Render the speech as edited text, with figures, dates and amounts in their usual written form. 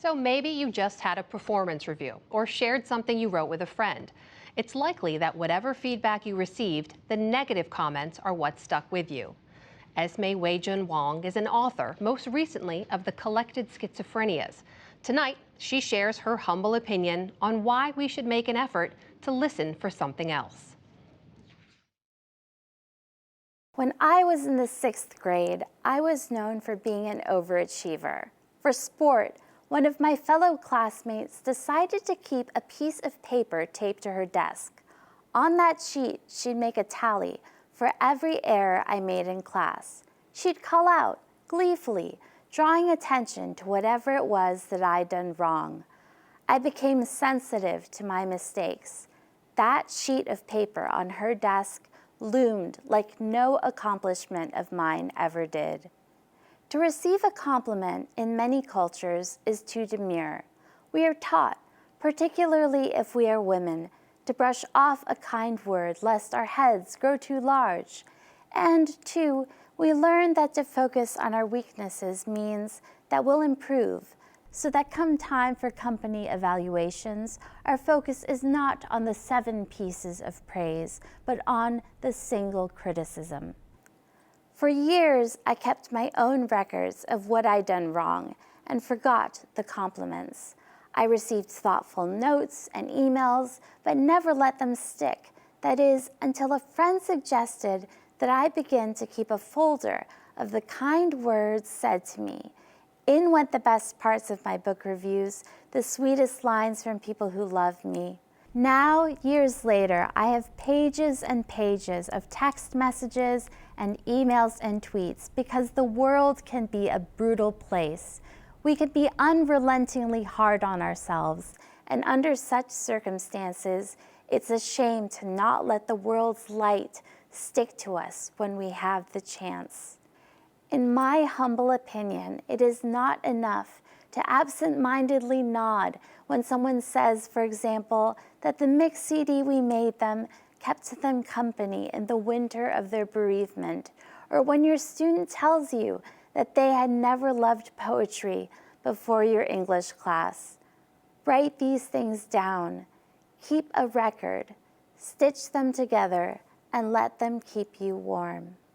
So maybe you just had a performance review or shared something you wrote with a friend. It's likely that whatever feedback you received, the negative comments are what stuck with you. Esme Wei-Jun Wong is an author, most recently of The Collected Schizophrenias. Tonight, she shares her humble opinion on why we should make an effort to listen for something else. When I was in the 6th grade, I was known for being an overachiever. For sport, one of my fellow classmates decided to keep a piece of paper taped to her desk. On that sheet, she'd make a tally for every error I made in class. She'd call out, gleefully, drawing attention to whatever it was that I'd done wrong. I became sensitive to my mistakes. That sheet of paper on her desk loomed like no accomplishment of mine ever did. To receive a compliment in many cultures is too demure. We are taught, particularly if we are women, to brush off a kind word lest our heads grow too large. And two, we learn that to focus on our weaknesses means that we'll improve, so that come time for company evaluations, our focus is not on the 7 pieces of praise, but on the single criticism. For years, I kept my own records of what I'd done wrong and forgot the compliments. I received thoughtful notes and emails, but never let them stick. That is, until a friend suggested that I begin to keep a folder of the kind words said to me. In went the best parts of my book reviews, the sweetest lines from people who love me. Now, years later, I have pages and pages of text messages and emails and tweets because the world can be a brutal place. We can be unrelentingly hard on ourselves, and under such circumstances, it's a shame to not let the world's light stick to us when we have the chance. In my humble opinion, it is not enough to absent-mindedly nod when someone says, for example, that the mix CD we made them kept them company in the winter of their bereavement, or when your student tells you that they had never loved poetry before your English class. Write these things down, keep a record, stitch them together, and let them keep you warm.